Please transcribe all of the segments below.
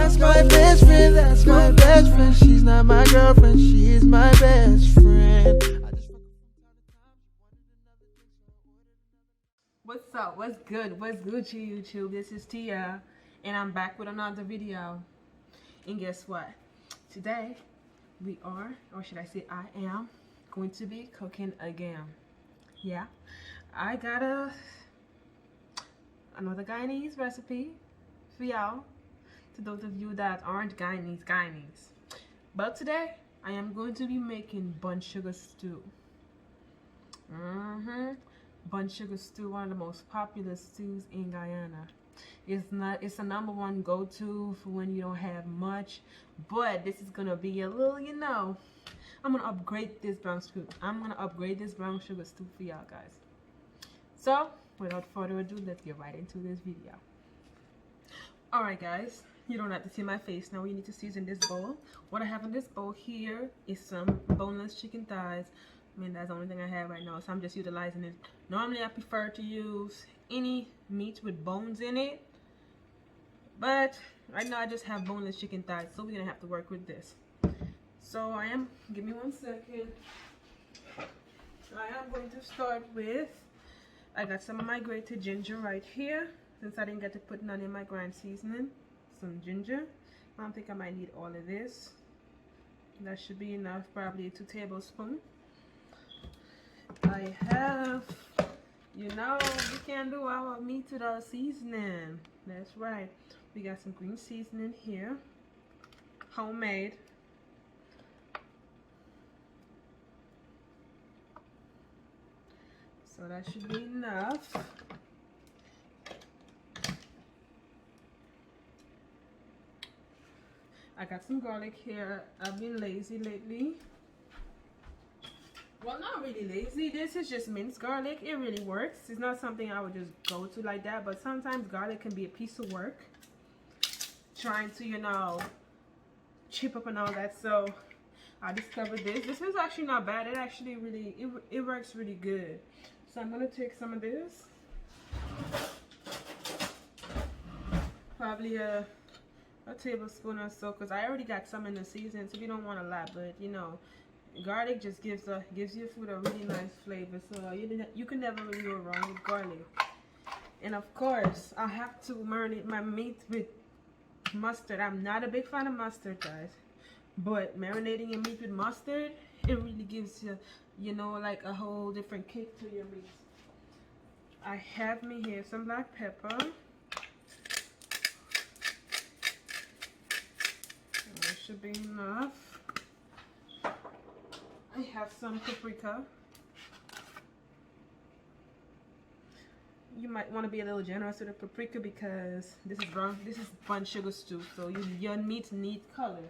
That's my best friend, that's my best friend. She's not my girlfriend, she's my best friend. What's up? What's good? What's Gucci YouTube? This is Tia, and I'm back with another video. And guess what? Today we are, or should I say I am, going to be cooking again. Yeah, I got another Guyanese recipe for y'all, to those of you that aren't Guyanese. But today I am going to be making Bun Suga Stew. Bun Suga Stew, one of the most popular stews in Guyana. It's a number one go-to for when you don't have much, but this is gonna be a little, I'm gonna upgrade this brown stew. I'm gonna upgrade this brown sugar stew for y'all guys. So without further ado, let's get right into this video. Alright guys, you don't have to see my face now. You need to season this bowl. What I have in this bowl here is some boneless chicken thighs. I mean, that's the only thing I have right now, so I'm just utilizing it. Normally, I prefer to use any meat with bones in it, but right now I just have boneless chicken thighs, so we're gonna have to work with this. So give me 1 second. I am going to start with, I got some of my grated ginger right here, since I didn't get to put none in my grind seasoning. Some ginger. I don't think I might need all of this. That should be enough, probably 2 tablespoons. I have, you can't do our meat without seasoning. That's right. We got some green seasoning here, homemade. So that should be enough. I got some garlic here. I've been lazy lately. Well, not really lazy. This is just minced garlic. It really works. It's not something I would just go to like that, but sometimes garlic can be a piece of work. Trying to, chip up and all that. So I discovered this. This is actually not bad. It actually really, it works really good. So I'm going to take some of this. Probably a tablespoon or so, because I already got some in the season, so we don't want a lot, but garlic just gives your food a really nice flavor, so you can never really go wrong with garlic. And of course, I have to marinate my meat with mustard. I'm not a big fan of mustard, guys, but marinating your meat with mustard, it really gives you, like a whole different kick to your meat. I have me here some black pepper. That should be enough. I have some paprika. You might want to be a little generous with the paprika because this is Bun Suga Stew, so your meat needs color.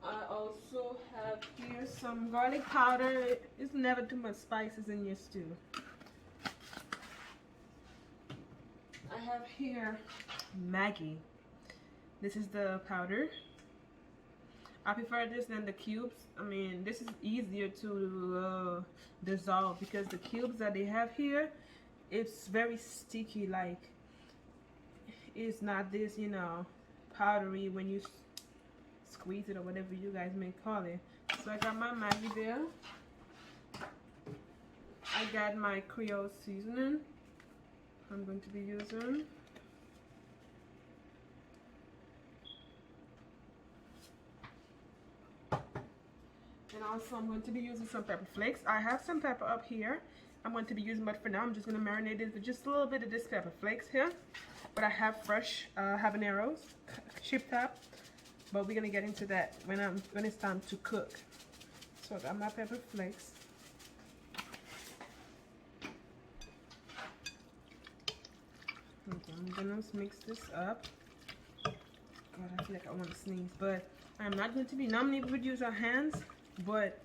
I also have here some garlic powder. It's never too much spices in your stew. I have here Maggi. This is the powder. I prefer this than the cubes. I mean, this is easier to dissolve because the cubes that they have here, it's very sticky. Like, it's not this, powdery when you squeeze it or whatever you guys may call it. So I got my Maggi there. I got my Creole seasoning I'm going to be using. And also I'm going to be using some pepper flakes. I have some pepper up here I'm going to be using, but for now I'm just going to marinate it with just a little bit of this pepper flakes here. But I have fresh habaneros chipped up, but we're going to get into that when it's time to cook. So I got my pepper flakes. Okay, I'm going to mix this up. God, I feel like I want to sneeze, but I'm not going to be, normally we would use our hands, but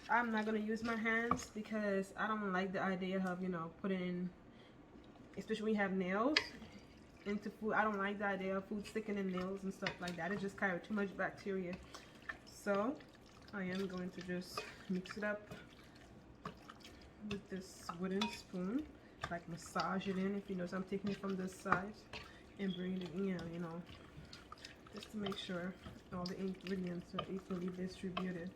I'm not going to use my hands because I don't like the idea of, putting in, especially when you have nails into food. I don't like the idea of food sticking in nails and stuff like that. It just carries too much bacteria. So I am going to just mix it up with this wooden spoon, like massage it in. If you notice, I'm taking it from this side. and bring it in, you know, just to make sure all the ingredients are equally distributed.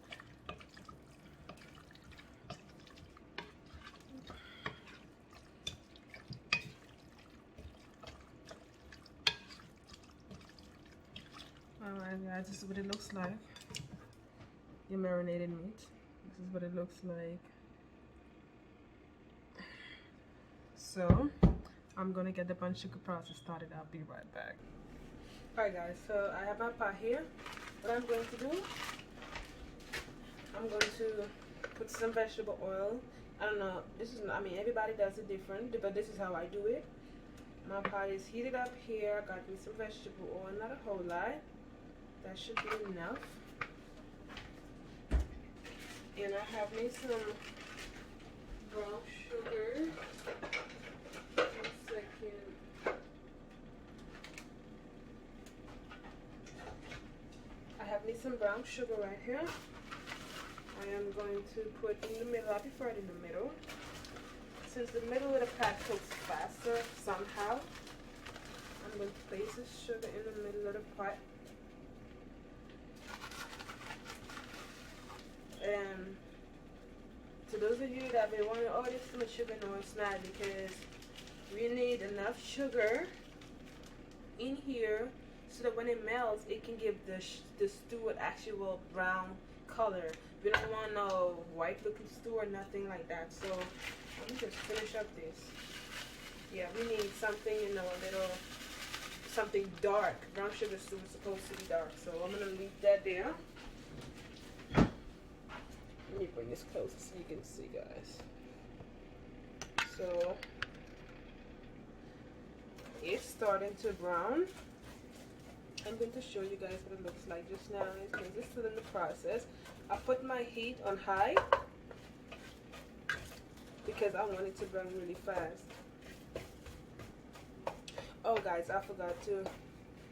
Alright guys, this is what it looks like. Your marinated meat. This is what it looks like. So I'm gonna get the Bun Suga process started. I'll be right back. Alright guys, so I have my pot here. What I'm going to do, I'm going to put some vegetable oil. I don't know, this is, I mean, everybody does it different, but this is how I do it. My pot is heated up here. I got me some vegetable oil, not a whole lot. That should be enough. And I have me some brown sugar. 1 second. I have me some brown sugar right here. I am going to put in the middle. I prefer it in the middle. Since the middle of the pot cooks faster somehow, I'm going to place the sugar in the middle of the pot. And to those of you that have been wondering, oh, this is too much sugar, no, it's not, because we need enough sugar in here so that when it melts, it can give the stew an actual brown color. We don't want no white looking stew or nothing like that. So let me just finish up this. Yeah, we need something, you know, a little something dark. Brown sugar stew is supposed to be dark, so I'm gonna leave that there. Let me bring this closer so you can see, guys. So it's starting to brown. I'm going to show you guys what it looks like just now. It's still in the process. I put my heat on high because I want it to burn really fast. Oh guys, I forgot to,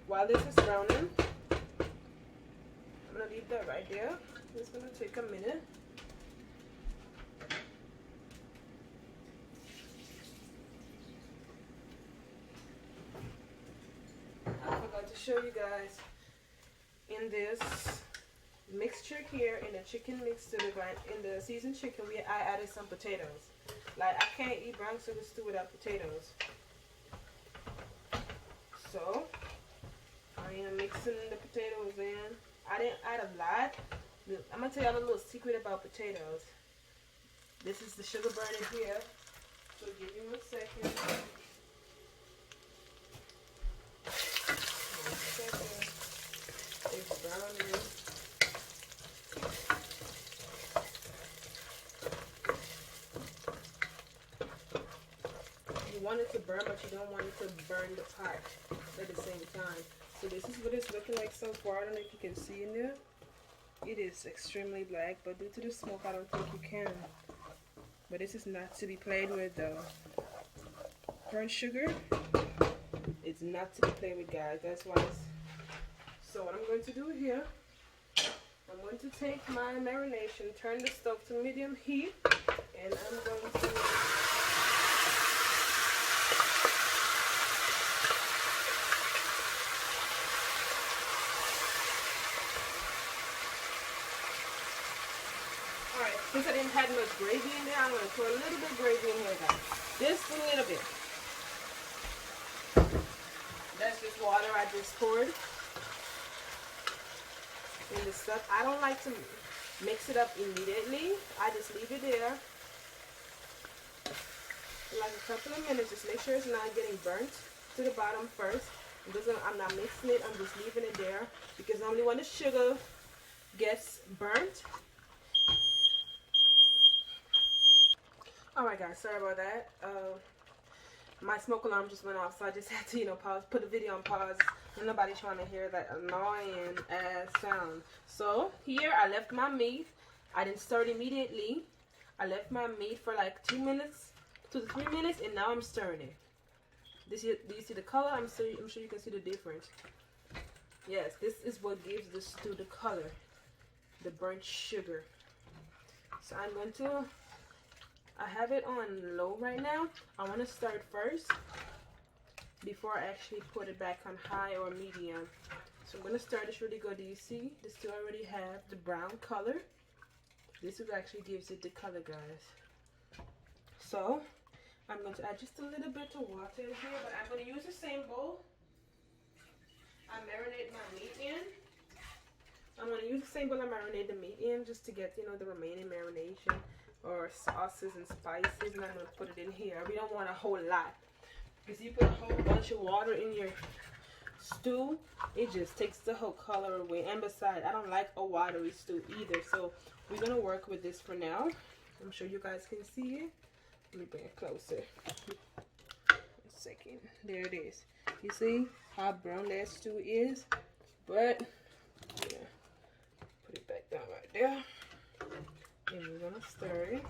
while this is browning, I'm gonna leave that right there. It's gonna take a minute. I forgot to show you guys, in this mixture here, in the chicken mix to the grind, in the seasoned chicken, I added some potatoes. Like, I can't eat brown sugar stew without potatoes. So I am mixing the potatoes in. I didn't add a lot. I'm gonna tell you a little secret about potatoes. This is the sugar burning here. So give me 1 second. 1 second. It's browning. You want it to burn, but you don't want it to burn the pot at the same time. So this is what it's looking like so far. I don't know if you can see in there. It is extremely black, but due to the smoke, I don't think you can. But this is not to be played with, though. Burnt sugar, it's not to be played with, guys. That's why it's... So what I'm going to do here, I'm going to take my marination, turn the stove to medium heat, and I'm going to... Since I didn't have much gravy in there, I'm going to put a little bit of gravy in here, guys. Just a little bit. That's just water I just poured in the stuff. I don't like to mix it up immediately. I just leave it there for like a couple of minutes. Just make sure it's not getting burnt to the bottom first. I'm not mixing it. I'm just leaving it there because normally when the sugar gets burnt. Alright guys, sorry about that. My smoke alarm just went off, so I just had to, pause, put the video on pause. Nobody's trying to hear that annoying ass sound. So here I left my meat. I didn't stir it immediately. I left my meat for like 2 minutes, 2 to 3 minutes, and now I'm stirring it. Do you see the color? I'm sure you can see the difference. Yes, this is what gives the stew the color, the burnt sugar. So I'm going to... I have it on low right now. I want to start first before I actually put it back on high or medium. So I'm gonna stir this really good. Do you see? This still already have the brown color. This is actually gives it the color, guys. So I'm going to add just a little bit of water in here, but I'm going to use the same bowl I marinate my meat in. I'm going to use the same bowl I marinate the meat in just to get, the remaining marination or sauces and spices, and I'm going to put it in here. We don't want a whole lot because you put a whole bunch of water in your stew, it just takes the whole color away. And besides, I don't like a watery stew either, so we're going to work with this for now. I'm sure you guys can see it. Let me bring it closer. 1 second. There it is. You see how brown that stew is? But, yeah, put it back down right there. And we're going to stir it.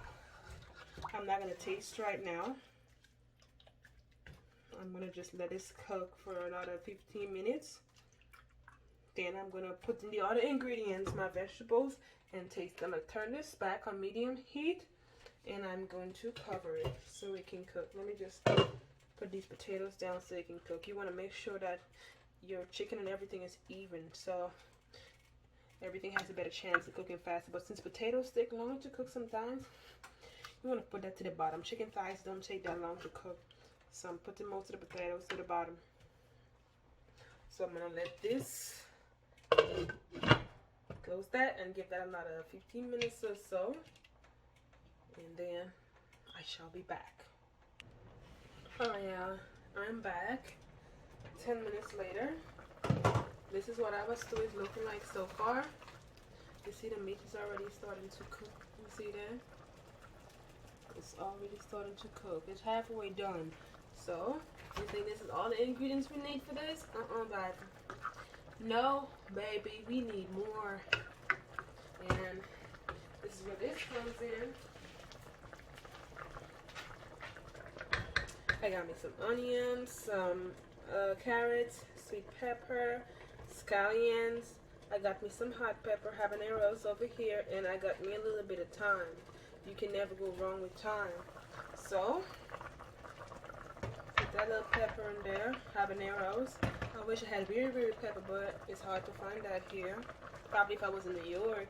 I'm not going to taste right now. I'm going to just let this cook for another 15 minutes. Then I'm going to put in the other ingredients, my vegetables, and taste them. I'm going to turn this back on medium heat. And I'm going to cover it so it can cook. Let me just put these potatoes down so it can cook. You want to make sure that your chicken and everything is even, so everything has a better chance of cooking faster. But since potatoes take longer to cook sometimes, you want to put that to the bottom. Chicken thighs don't take that long to cook. So I'm putting most of the potatoes to the bottom. So I'm going to let this, close that and give that another 15 minutes or so. And then I shall be back. Oh yeah, I'm back 10 minutes later. This is what our stew is looking like so far. You see the meat is already starting to cook. You see that? It's already starting to cook. It's halfway done. So, you think this is all the ingredients we need for this? Baby. No, baby, we need more. And this is where this comes in. I got me some onions, some carrots, sweet pepper, scallions. I got me some hot pepper, habaneros over here, and I got me a little bit of thyme. You can never go wrong with thyme. So, put that little pepper in there, habaneros. I wish I had very, very pepper, but it's hard to find that here. Probably if I was in New York.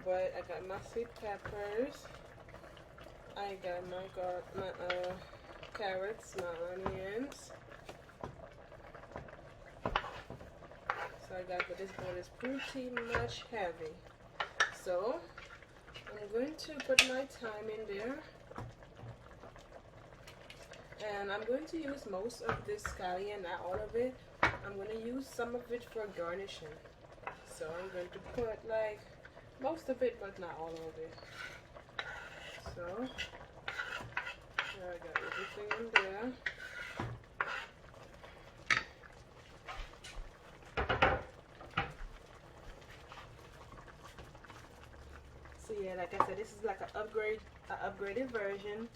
But I got my sweet peppers. I got my carrots, my onions. So I got, but this bowl is pretty much heavy. So I'm going to put my thyme in there. And I'm going to use most of this scallion, not all of it. I'm going to use some of it for garnishing. So I'm going to put like most of it, but not all of it. So I got everything in there. So yeah, like I said, this is like an upgraded version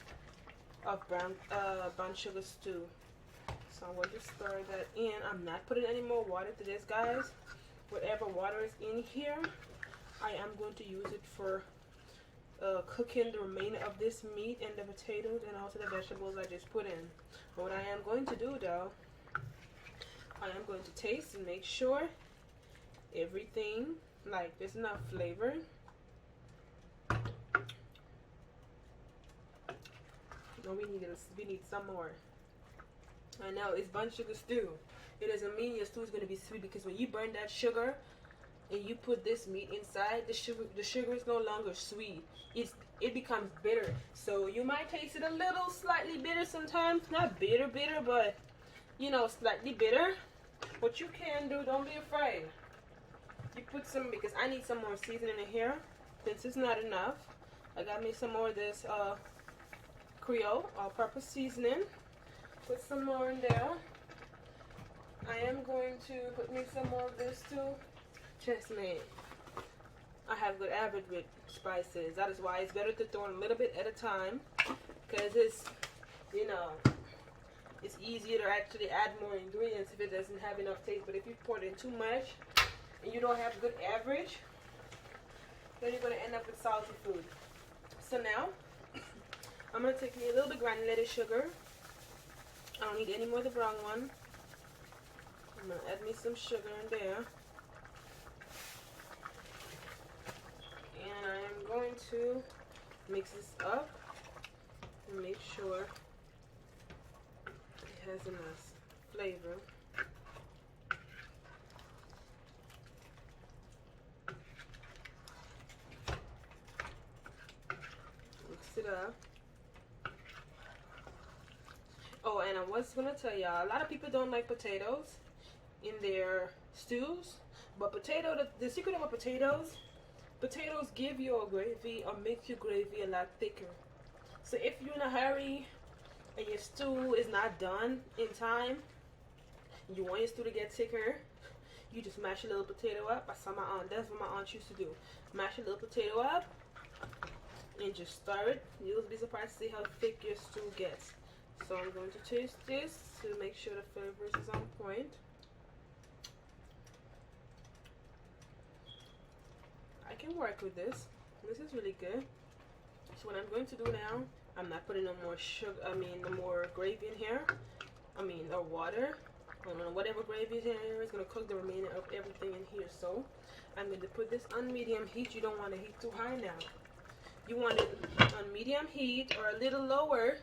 of Bun Suga Stew. So I'm going to stir that in. I'm not putting any more water to this, guys. Whatever water is in here, I am going to use it for cooking the remainder of this meat and the potatoes and also the vegetables I just put in. But what I am going to do though, I am going to taste and make sure everything, like there's enough flavor. No, we need some more. I know, it's Bun Suga Stew. It doesn't mean your stew is going to be sweet, because when you burn that sugar and you put this meat inside, the sugar is no longer sweet. It becomes bitter. So you might taste it a little slightly bitter sometimes. Not bitter, but you know, slightly bitter. What you can do, don't be afraid. You put some, because I need some more seasoning in here. Since it's not enough, I got me some more of this Creole all-purpose seasoning. Put some more in there. I am going to put me some more of this too. Trust me, I have good average with spices. That is why it's better to throw in a little bit at a time, because it's, you know, it's easier to actually add more ingredients if it doesn't have enough taste. But if you pour in too much and you don't have good average, then you're going to end up with salty food. So now I'm going to take me a little bit granulated sugar. I don't need any more of the brown one. I'm gonna add me some sugar in there. And I am going to mix this up and make sure it has enough flavor. Mix it up. Oh, and I was gonna tell y'all, a lot of people don't like potatoes in their stews, but the secret about potatoes give your gravy or make your gravy a lot thicker. So if you're in a hurry and your stew is not done in time, you want your stew to get thicker, you just mash a little potato up. That's what my aunt used to do. Mash a little potato up and just stir it. You'll be surprised to see how thick your stew gets. So I'm going to taste this to make sure the flavors is on point. I can work with this. This is really good. So what I'm going to do now, I'm not putting no more sugar, no more gravy in here. Or water. Whatever gravy is in here is going to cook the remainder of everything in here. So I'm going to put this on medium heat. You don't want to heat too high now. You want it on medium heat or a little lower.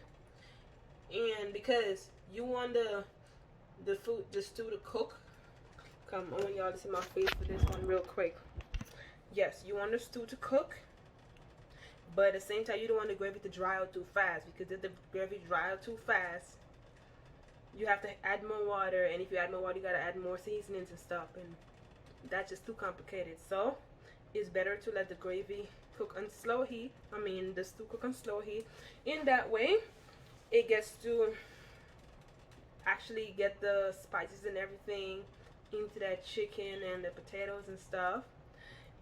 And because you want the stew to cook. Come on, y'all, to see my face for this one real quick. Yes, you want the stew to cook, but at the same time you don't want the gravy to dry out too fast, because if the gravy dry out too fast, you have to add more water, and if you add more water, you gotta add more seasonings and stuff, and that's just too complicated. So it's better to let the gravy cook on slow heat. The stew cook on slow heat. In that way, it gets to actually get the spices and everything into that chicken and the potatoes and stuff.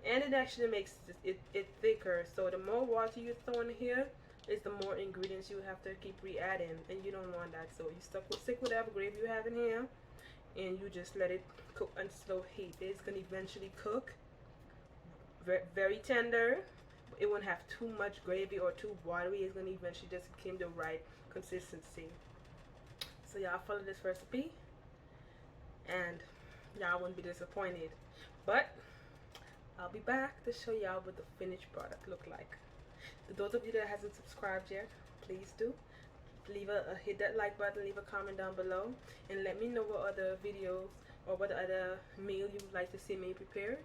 And it actually makes it thicker. So the more water you throw in here, is the more ingredients you have to keep re-adding, and you don't want that. So you stick with whatever gravy you have in here, and you just let it cook on slow heat. It's gonna eventually cook very tender. It won't have too much gravy or too watery. It's gonna eventually just get the right consistency. So y'all follow this recipe, and y'all won't be disappointed. But I'll be back to show y'all what the finished product look like. For those of you that hasn't subscribed yet, please do. Hit that like button, leave a comment down below, and let me know what other videos or what other meal you would like to see me prepare,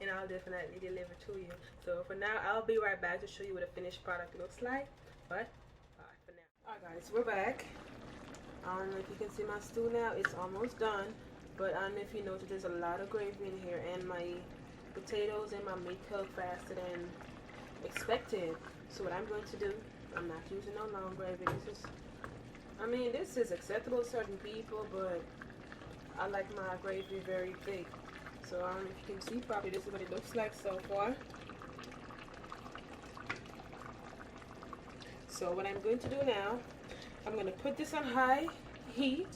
and I'll definitely deliver to you. So for now, I'll be right back to show you what the finished product looks like. But bye for now. Alright guys, we're back. I don't know if you can see my stew now. It's almost done, but I don't know if you noticed there's a lot of gravy in here, and my potatoes and my meat cooked faster than expected. So what I'm going to do, I'm not using no long gravy. This is acceptable to certain people, but I like my gravy very thick. So I don't know if you can see properly. This is what it looks like so far. So what I'm going to do now, I'm going to put this on high heat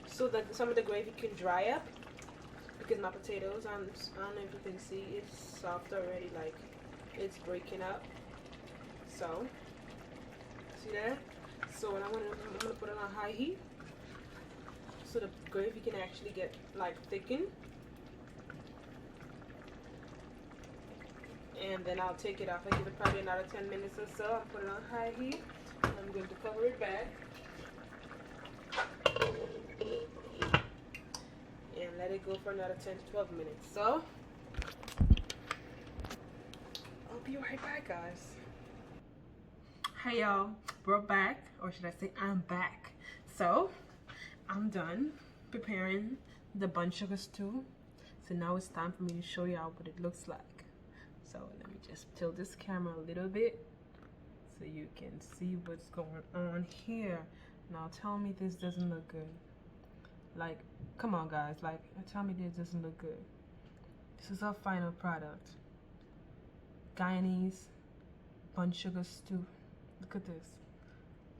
so that some of the gravy can dry up. Because my potatoes, I don't know if you can see, it's soft already, like it's breaking up. So, see that? So what I'm gonna put it on high heat so the gravy can actually get like thickened. And then I'll take it off. I give it probably another 10 minutes or so. I'll put it on high heat. And I'm going to cover it back. And let it go for another 10 to 12 minutes. So I'll be right back, guys. Hey y'all, we're back, or should I say I'm back. So I'm done preparing the Bun Suga Stew. So now it's time for me to show y'all what it looks like. So let me just tilt this camera a little bit so you can see what's going on here. Now tell me this doesn't look good. Like, come on guys, like, tell me this doesn't look good. This is our final product. Guyanese Bun Suga Stew. Look at this.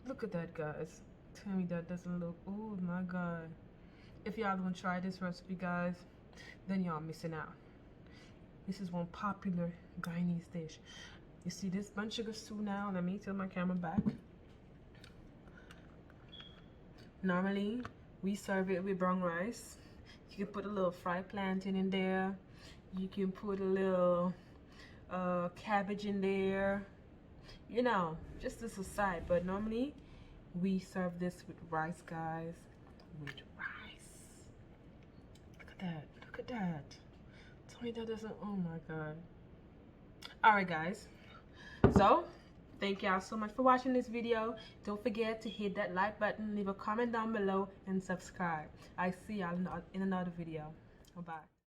Look at that, guys. Tell me that doesn't look, oh my god. If y'all don't try this recipe, guys, then y'all missing out. This is one popular Guyanese dish. You see this Bun Suga Stew now? Let me tilt my camera back. Normally we serve it with brown rice. You can put a little fried plantain in there. You can put a little cabbage in there, you know, just as a side. But normally we serve this with rice, guys. With rice. Look at that. Look at that. Tell me that doesn't. Oh my god. Alright, guys. So thank y'all so much for watching this video. Don't forget to hit that like button, leave a comment down below, and subscribe. I see y'all in another video. Bye.